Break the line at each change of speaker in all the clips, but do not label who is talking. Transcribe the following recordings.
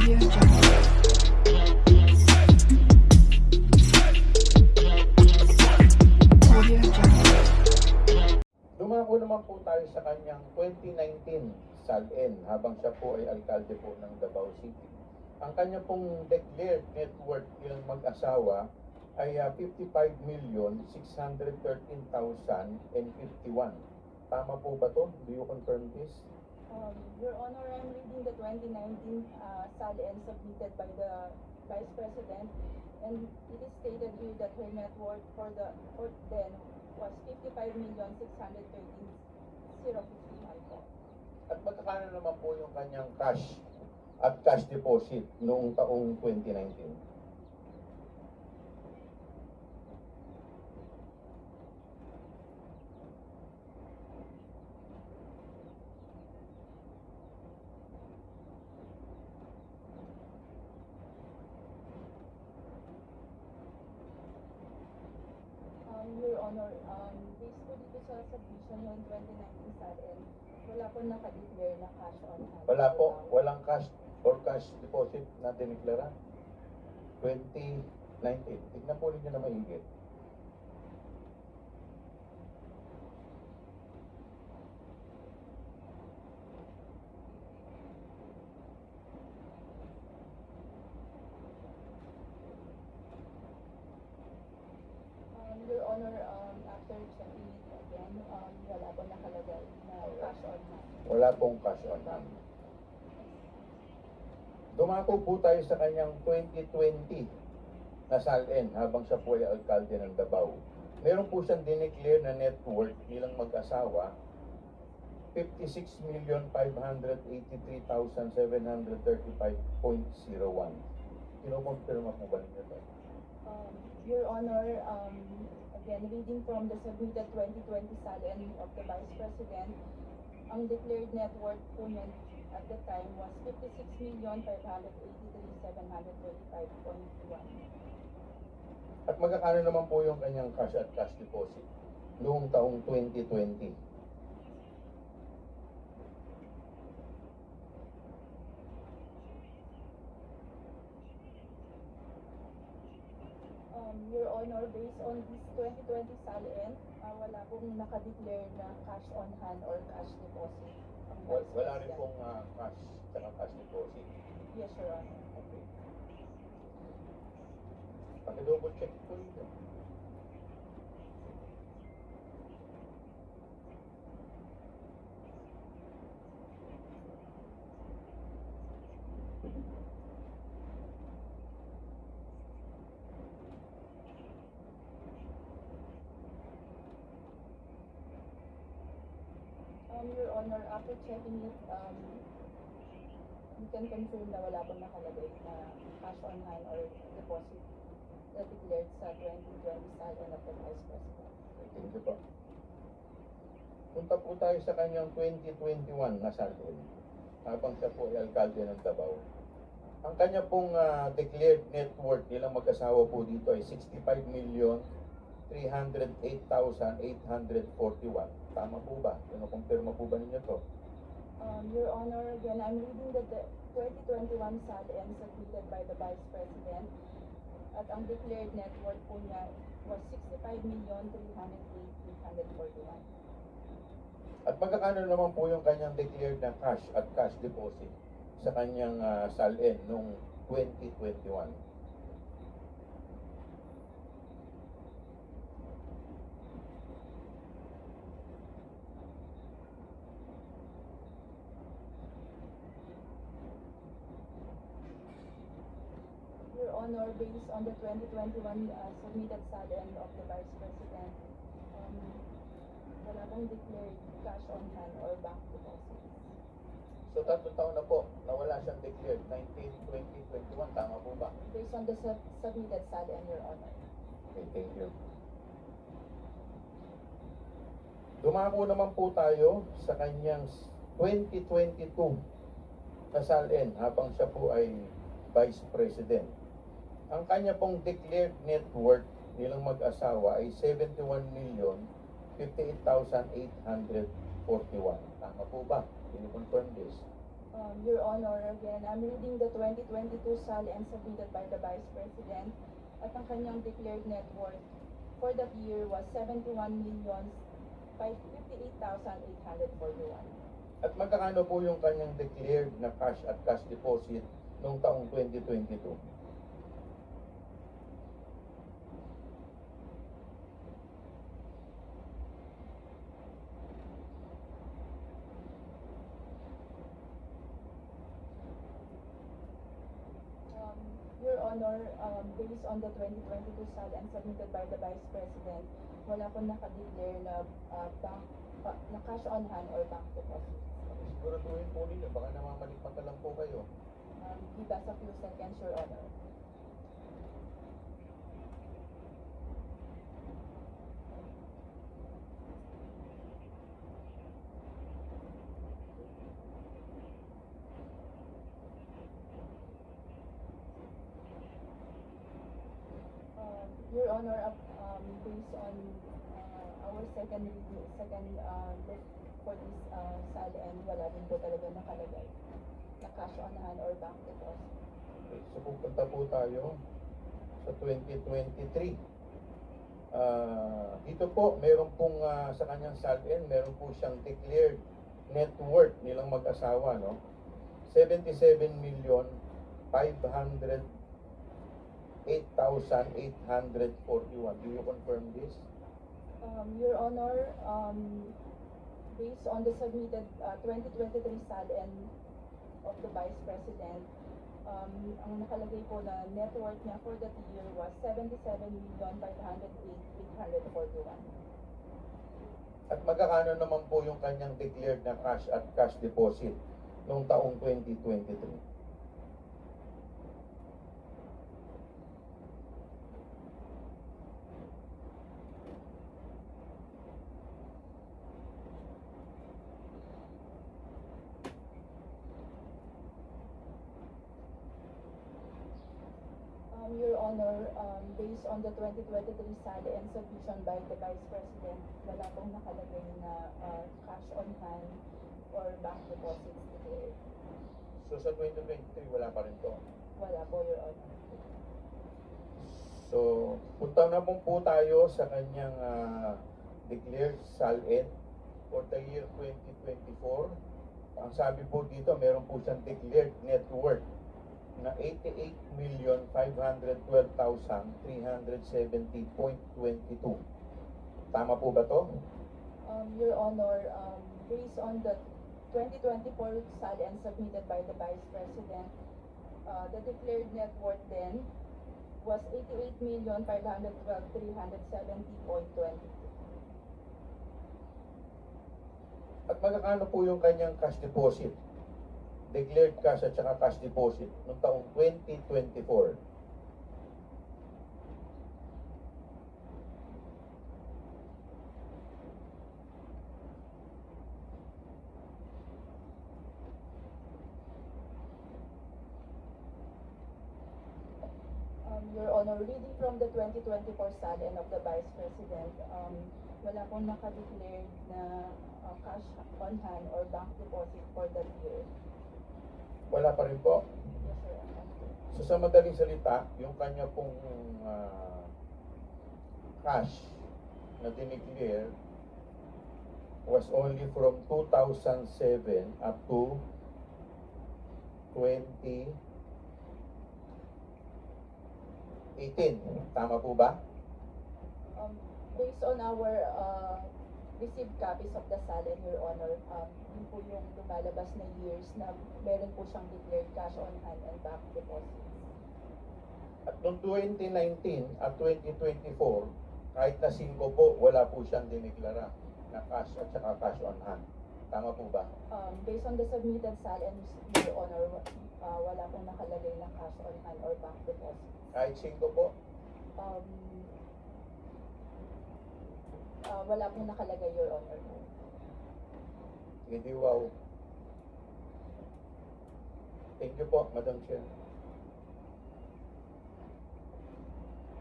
Audio Jungle. Audio Jungle.
Dumako naman po tayo sa kanyang 2019 SALN habang siya po ay alkalde po ng Davao City. Ang kanya pong declared net worth ng mag-asawa ay 55,613,051. Tama po ba to? Do you confirm this?
Your Honor, I'm reading the 2019 SALN submitted by the Vice President, and it is stated here that her net worth for then was 55,613,051 po.
At magkakano naman po yung kanyang cash at cash deposit noong taong 2019?
Your Honor, based po dito sa submission ng 2019 SALN, wala po nakadeclare na cash on hand.
Wala po, walang cash or cash deposit na diniklara. 2019. Tignan po ninyo na mahigit.
Your Honor, after checking it again, wala po nakalagay na cash on hand.
Wala pong cash on hand. Dumako po tayo sa kanyang 2020 na SALN habang siya po ay alkalde ng Davao. Meron po siyang dineclare na net worth bilang mag-asawa 56,583,735.01. Kinokonfirma po ba ninyo ito?
Your Honor, again, reading from the submitted 2020 SALN of the Vice President, ang declared net worth po niya at the time was 56,583,725.1.
At magkakano naman po yung kanyang cash at cash deposit noong taong 2020?
Your Honor, based on this 2020 SALN, wala pong nakadeclare na cash on hand or cash deposit. ang Vice
Wala rin
President.
pong cash at cash deposit.
Yes, Your Honor.
Okay. Pag-double check po ito.
Your Honor, after checking it, we can confirm na wala pong nakalagay na cash on hand or deposit na declared sa 2020 SALN of the Vice President.
Thank you po. Punta po tayo sa kanyang 2021 na SALN habang siya po ay alkalde ng Davao. Ang kanya pong declared net worth nilang mag-asawa po dito ay 65,308,841. Tama po ba? Kinukumpirma po ba ninyo to?
Your Honor, again, I'm reading the 2021 SALN submitted by the Vice President at ang declared net worth po niya was 65,308,841.
At magkakano naman po yung kanyang declared na cash at cash deposit sa kanyang SALN noong 2021?
Your Honor, based on the 2021 submitted SALN of the Vice President, wala pong declared cash on hand or bank deposit.
So 3 taon na po na wala siyang declared, 19, 20, 21, tama po ba?
Based on the submitted SALN, Your Honor.
Okay, thank you. Dumako naman po tayo sa kanyang 2022 na SALN habang siya po ay Vice President. Ang kanya pong declared net worth nilang mag-asawa ay 71,058,841. Tama po ba? Can you confirm this?
Your Honor, again, I'm reading the 2022 SALN submitted by the Vice President at ang kanyang declared net worth for that year was 71,558,841.
At magkano po yung kanyang declared na cash at cash deposit noong taong 2022?
Your Honor, based on the 2022 SALN submitted by the Vice President, wala pong nakadeclare na na cash on hand or bank deposit.
Siguraduhin po ninyo, baka namamalipan lang po kayo.
Give us a few seconds, Your Honor. Your Honor, based on our second look for this SALN, wala din po talaga nakalagay na cash on hand or bank deposit.
Okay, so pupunta po tayo sa 2023. Dito po, meron pong sa kanyang SALN, meron po siyang declared net worth nilang mag-asawa, no? 77,508,841. Do you confirm this?
Your Honor, based on the submitted 2023 SALN of the Vice President, ang nakalagay po na net worth niya for that year was 77,508,841.
At magkano naman po yung kanyang declared na cash at cash deposit noong taong 2023?
Your Honor, based on the 2023 SALN submission by the Vice President, wala pong nakalagay na cash on hand or bank deposits declared.
So sa 2023, wala pa rin to.
Wala po, Your Honor.
So, punta na po tayo sa kanyang declared SALN for the year 2024. Ang sabi po dito, meron po siyang declared net worth na 88,512,370.22. Tama po ba to?
Your Honor, based on the 2024 SALN submitted by the Vice President, the declared net worth then was 88,512,370.22.
At magkano po yung kanyang cash deposit? Declared cash at saka cash deposit noong taong 2024.
Your Honor, reading from the 2024 SALN of the Vice President, wala pong nakadeclared na cash on hand or bank deposit for that year.
Wala pa rin po.
Yes, Your Honor.
So sa madaling salita, yung kanya pong cash na dineclare was only from 2007 up to 2018. Tama po ba?
Based on our received copies of the SALN, Your Honor, yun po yung lumalabas na years na meron po siyang declared cash on hand and bank deposits.
At noong 2019 at 2024, kahit na 5 po, wala po siyang dineklara na cash at saka cash on hand. Tama po ba?
Based on the submitted SALN, Your Honor, wala pong nakalagay na cash on hand or bank deposits.
Kahit 5 po?
Wala pong nakalagay, Your Honor.
Hindi, wow. Thank you po, Madam Chair.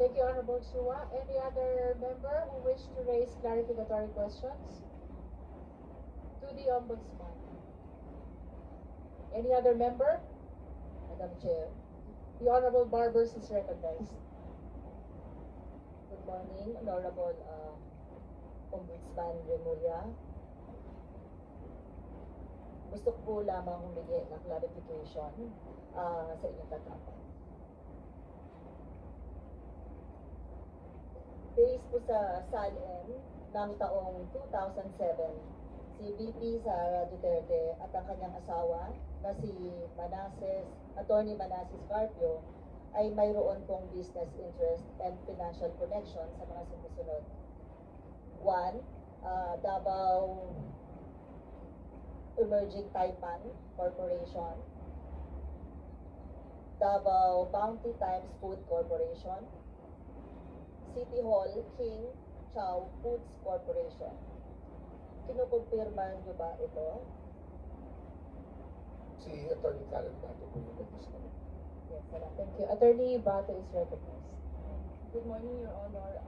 Thank you, Honorable Chua. Any other member who wish to raise clarificatory questions to the Ombudsman? Any other member?
Madam Chair,
The Honorable Barbers is recognized.
good morning, Honorable Ombudsman Remulla. Gusto ko po lamang humingi ng clarification sa inyong tanggapan. Based po sa SALN ng taong 2007, si VP Sara Duterte at ang kanyang asawa na si Attorney Manasseh Carpio ay mayroon pong business interest and financial connection sa mga sumusunod. 1. Davao Emerging Taipan Corporation, Davao Bounty Times Food Corporation, City Hall King Chow Foods Corporation. Kinukumpirma niyo ba ito?
Si Attorney Karen Bato po yung nag-discuss.
Yes, salamat.
Thank you. Attorney Bato is recognized.
Good morning, Your Honor.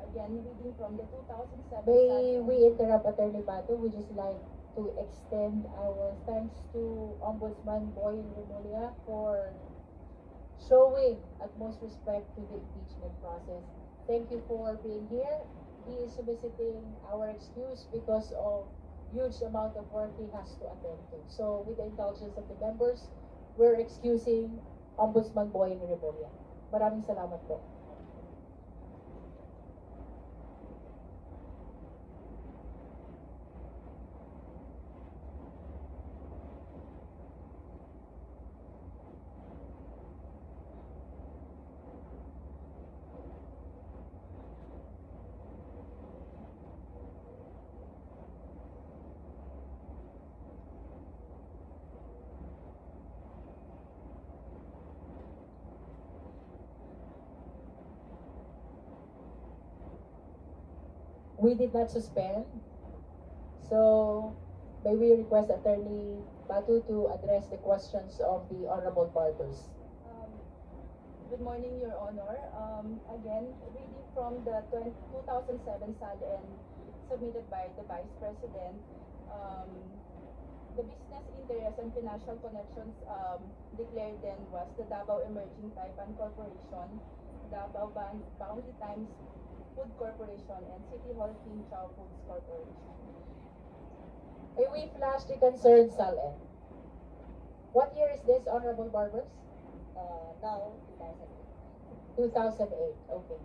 Again, reading from the 2007
May
SALN.
we interrupt Attorney Bato? We just like to extend our thanks to Ombudsman Boy Remulla for showing utmost respect to the impeachment process. Thank you for being here. He is soliciting our excuse because of huge amount of work he has to attend to. So with the indulgence of the members, we're excusing Ombudsman Boy Remulla. Maraming salamat po. We did not suspend. So, may we request Attorney Batu to address the questions of the Honorable Barbers.
Good morning, Your Honor. Again, reading from the 2007 SALN submitted by the Vice President, the business interest and financial connections declared then was the Davao Emerging Taipan Corporation, Davao Bounty Times Food Corporation, and City Hall King Chow Foods Corporation.
May we flash the concerned SALN? What year is this, Honorable Barbers?
Now,
2008, okay.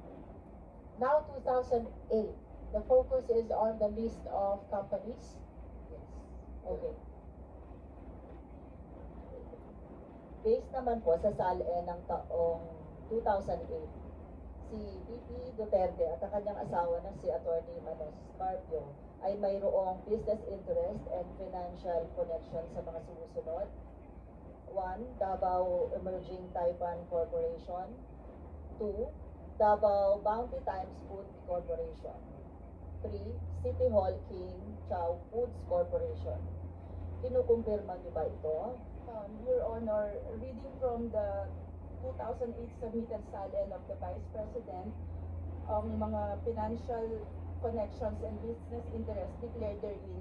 Now 2008, the focus is on the list of companies?
yes.
Okay.
Based naman po sa SALN ng taong 2008, si VP Duterte at ang kanyang asawa na si Attorney Manasseh Carpio ay mayroong business interest and financial connection sa mga sumusunod. 1. Davao Emerging Taipan Corporation. 2. Davao Bounty Times Food Corporation. 3. City Hall King Chow Foods Corporation. Kinukumpirma niyo ba ito?
Your Honor, reading from the 2008 submitted SALN of the Vice President, ang mga financial connections and business interests declared therein